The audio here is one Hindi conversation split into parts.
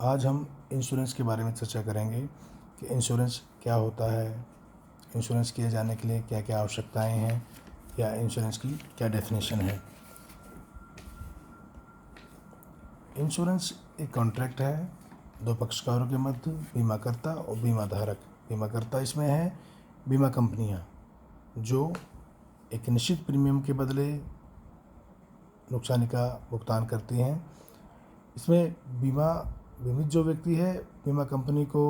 आज हम इंश्योरेंस के बारे में चर्चा करेंगे कि इंश्योरेंस क्या होता है, इंश्योरेंस किए जाने के लिए क्या क्या आवश्यकताएं हैं या इंश्योरेंस की क्या डेफिनेशन है। इंश्योरेंस एक कॉन्ट्रैक्ट है दो पक्षकारों के मध्य, बीमाकर्ता और बीमा धारक। बीमाकर्ता इसमें है बीमा कंपनियां, जो एक निश्चित प्रीमियम के बदले नुकसानी का भुगतान करती हैं। इसमें बीमित जो व्यक्ति है बीमा कंपनी को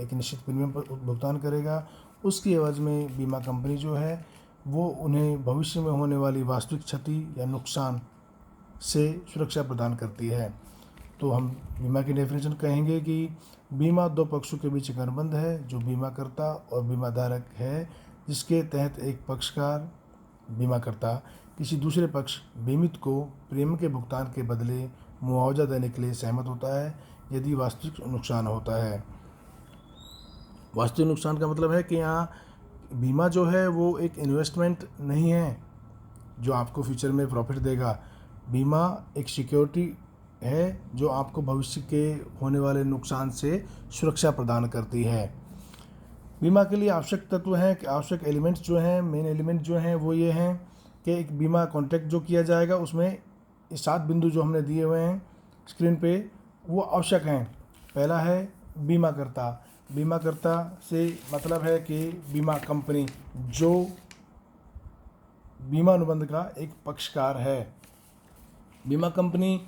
एक निश्चित प्रीमियम पर भुगतान करेगा। उसकी एवज में बीमा कंपनी जो है वो उन्हें भविष्य में होने वाली वास्तविक क्षति या नुकसान से सुरक्षा प्रदान करती है। तो हम बीमा की डेफिनेशन कहेंगे कि बीमा दो पक्षों के बीच एक अनुबंध है जो बीमाकर्ता और बीमा धारक है, जिसके तहत एक पक्षकार बीमाकर्ता किसी दूसरे पक्ष बीमित को प्रीमियम के भुगतान के बदले मुआवजा देने के लिए सहमत होता है यदि वास्तविक नुकसान होता है। वास्तविक नुकसान का मतलब है कि यहाँ बीमा जो है वो एक इन्वेस्टमेंट नहीं है जो आपको फ्यूचर में प्रॉफिट देगा। बीमा एक सिक्योरिटी है जो आपको भविष्य के होने वाले नुकसान से सुरक्षा प्रदान करती है। बीमा के लिए आवश्यक तत्व हैं कि आवश्यक एलिमेंट्स जो हैं, मेन एलिमेंट जो हैं वो ये हैं कि एक बीमा कॉन्ट्रैक्ट जो किया जाएगा उसमें ये 7 बिंदु जो हमने दिए हुए हैं स्क्रीन पे वो आवश्यक हैं। पहला है बीमाकर्ता। बीमाकर्ता से मतलब है कि बीमा कंपनी जो बीमा अनुबंध का एक पक्षकार है। बीमा कंपनी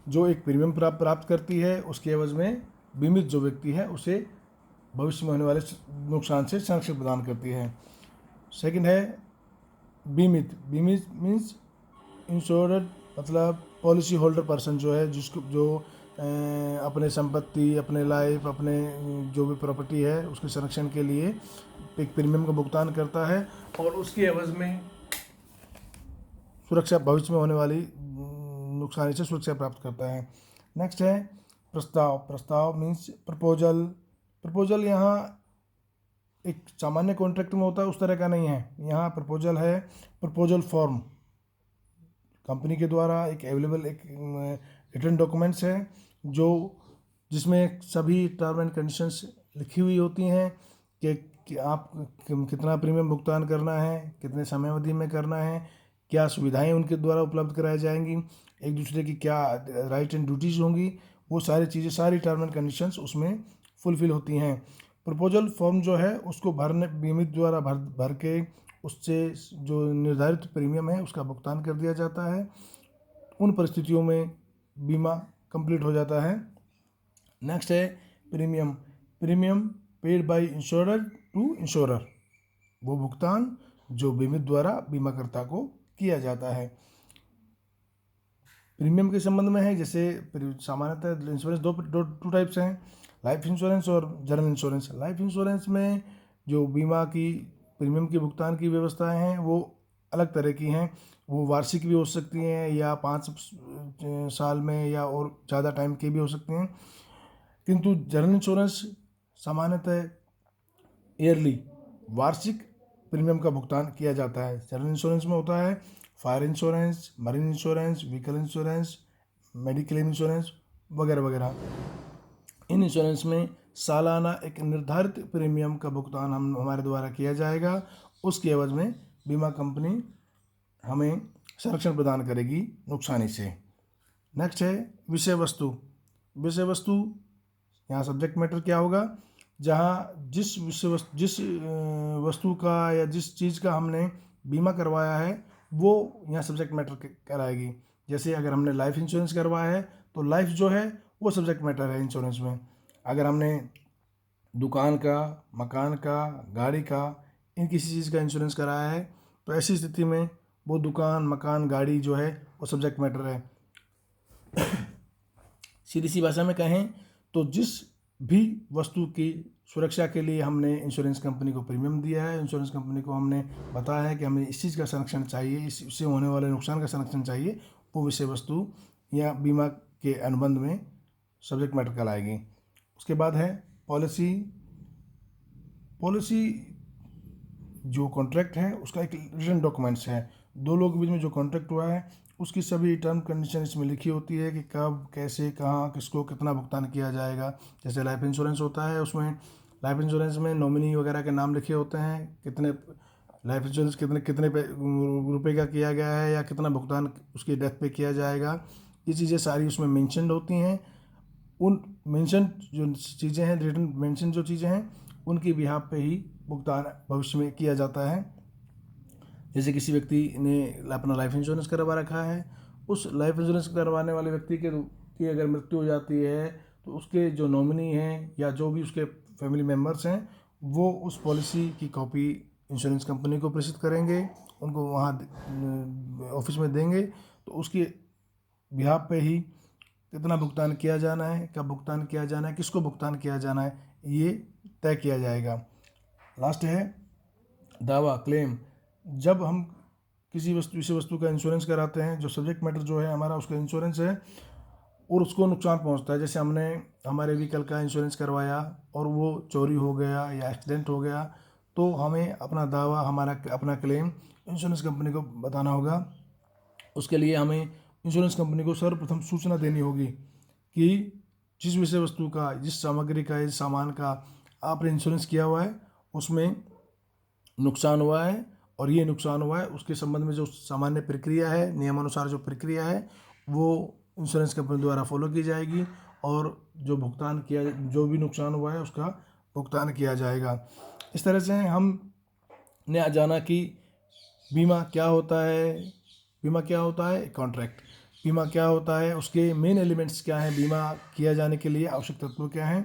जो एक प्रीमियम प्राप्त करती है उसके एवज में बीमित जो व्यक्ति है उसे भविष्य में होने वाले नुकसान से संरक्षण प्रदान करती है। सेकंड है बीमित। बीमित मीन्स इंश्योर्ड, मतलब पॉलिसी होल्डर पर्सन जो है जिसको जो अपने संपत्ति, अपने लाइफ, अपने जो भी प्रॉपर्टी है उसके संरक्षण के लिए एक प्रीमियम का भुगतान करता है और उसकी एवज में सुरक्षा भविष्य में होने वाली नुकसान से सुरक्षा प्राप्त करता है। नेक्स्ट है प्रस्ताव। प्रस्ताव मीन्स प्रपोजल। प्रपोजल यहाँ एक सामान्य कॉन्ट्रैक्ट में होता है उस तरह का नहीं है। यहाँ प्रपोजल है प्रपोजल फॉर्म, कंपनी के द्वारा एक अवेलेबल एक रिटर्न डॉक्यूमेंट्स है जो जिसमें सभी टर्म एंड कंडीशंस लिखी हुई होती हैं कि आप कितना प्रीमियम भुगतान करना है, कितने समय अवधि में करना है, क्या सुविधाएं उनके द्वारा उपलब्ध कराई जाएंगी, एक दूसरे की क्या राइट एंड ड्यूटीज़ होंगी, वो सारी चीज़ें, सारी टर्म एंड कंडीशंस उसमें फुलफिल होती हैं। प्रपोजल फॉर्म जो है उसको बीमित द्वारा भर के उससे जो निर्धारित प्रीमियम है उसका भुगतान कर दिया जाता है। उन परिस्थितियों में बीमा कंप्लीट हो जाता है। नेक्स्ट है premium. Premium paid by insurer to insurer, वो भुगतान जो बीमित द्वारा बीमाकर्ता को किया जाता है। प्रीमियम के संबंध में है जैसे सामान्यतः इंश्योरेंस दो टाइप्स हैं, लाइफ इंश्योरेंस और जनरल इंश्योरेंस। लाइफ इंश्योरेंस में जो बीमा की प्रीमियम के भुगतान की व्यवस्थाएं हैं वो अलग तरह की हैं। वो वार्षिक भी हो सकती हैं या 5 साल में या और ज़्यादा टाइम की भी हो सकती हैं, किंतु जनरल इंश्योरेंस सामान्यतः ईयरली वार्षिक प्रीमियम का भुगतान किया जाता है। जनरल इंश्योरेंस में होता है fire insurance, marine insurance, vehicle insurance, mediclaim insurance वगैरह वगैरह। इन इंश्योरेंस में सालाना एक निर्धारित प्रीमियम का भुगतान हमारे द्वारा किया जाएगा, उसके एवज में बीमा कंपनी हमें संरक्षण प्रदान करेगी नुकसानी से। नेक्स्ट है विषय वस्तु। विषय वस्तु यहाँ सब्जेक्ट मैटर क्या होगा, जहाँ जिस वस्तु का या जिस चीज़ का हमने बीमा करवाया है वो यहाँ सब्जेक्ट मैटर कराएगी। जैसे अगर हमने लाइफ इंश्योरेंस करवाया है तो लाइफ जो है वो सब्जेक्ट मैटर है इंश्योरेंस में। अगर हमने दुकान का, मकान का, गाड़ी का, इन किसी चीज़ का इंश्योरेंस कराया है तो ऐसी स्थिति में वो दुकान, मकान, गाड़ी जो है वो सब्जेक्ट मैटर है। सीधी सी भाषा में कहें तो जिस भी वस्तु की सुरक्षा के लिए हमने इंश्योरेंस कंपनी को प्रीमियम दिया है, इंश्योरेंस कंपनी को हमने बताया है कि हमें इस चीज़ का संरक्षण चाहिए, इससे होने वाले नुकसान का संरक्षण चाहिए, वो विषय वस्तु या बीमा के अनुबंध में सब्जेक्ट मैटर कहलाएगी। उसके बाद है पॉलिसी। पॉलिसी जो कॉन्ट्रैक्ट है उसका एक रिटन डॉक्यूमेंट्स है। दो लोगों के बीच में जो कॉन्ट्रैक्ट हुआ है उसकी सभी टर्म कंडीशन इसमें लिखी होती है कि कब, कैसे, कहाँ, किसको कितना भुगतान किया जाएगा। जैसे लाइफ इंश्योरेंस होता है, उसमें लाइफ इंश्योरेंस में नॉमिनी वगैरह के नाम लिखे होते हैं, कितने लाइफ इंश्योरेंस कितने कितने रुपए का किया गया है या कितना भुगतान उसकी डेथ पे किया जाएगा, ये चीज़ें सारी उसमें मेंशनड होती हैं। उन मेंशन जो चीज़ें हैं, रिटन मेंशन जो चीज़ें हैं, उनकी बिहाफ पे ही भुगतान भविष्य में किया जाता है। जैसे किसी व्यक्ति ने अपना लाइफ इंश्योरेंस करवा रखा है, उस लाइफ इंश्योरेंस करवाने वाले व्यक्ति की अगर मृत्यु हो जाती है तो उसके जो नॉमिनी हैं या जो भी उसके फैमिली मेम्बर्स हैं, वो उस पॉलिसी की कॉपी इंश्योरेंस कंपनी को प्रेषित करेंगे, उनको वहाँ ऑफिस में देंगे, तो उसकी बिहाफ पे ही कितना भुगतान किया जाना है, कब भुगतान किया जाना है, किसको भुगतान किया जाना है, ये तय किया जाएगा। लास्ट है दावा, क्लेम। जब हम किसी वस्तु का इंश्योरेंस कराते हैं, जो सब्जेक्ट मैटर जो है हमारा उसका इंश्योरेंस है और उसको नुकसान पहुंचता है, जैसे हमने हमारे व्हीकल का इंश्योरेंस करवाया और वो चोरी हो गया या एक्सीडेंट हो गया, तो हमें अपना दावा, हमारा अपना क्लेम इंश्योरेंस कंपनी को बताना होगा। उसके लिए हमें इंश्योरेंस कंपनी को सर्वप्रथम सूचना देनी होगी कि जिस विषय वस्तु का, जिस सामग्री का, जिस सामान का आपने इंश्योरेंस किया हुआ है उसमें नुकसान हुआ है और ये नुकसान हुआ है, उसके संबंध में जो सामान्य प्रक्रिया है, नियमानुसार जो प्रक्रिया है, वो इंश्योरेंस कंपनी द्वारा फॉलो की जाएगी और जो भुगतान किया, जो भी नुकसान हुआ है उसका भुगतान किया जाएगा। इस तरह से हम ने जाना कि बीमा क्या होता है। बीमा क्या होता है? कॉन्ट्रैक्ट। बीमा क्या होता है, उसके मेन एलिमेंट्स क्या हैं, बीमा किया जाने के लिए आवश्यक तत्व क्या हैं,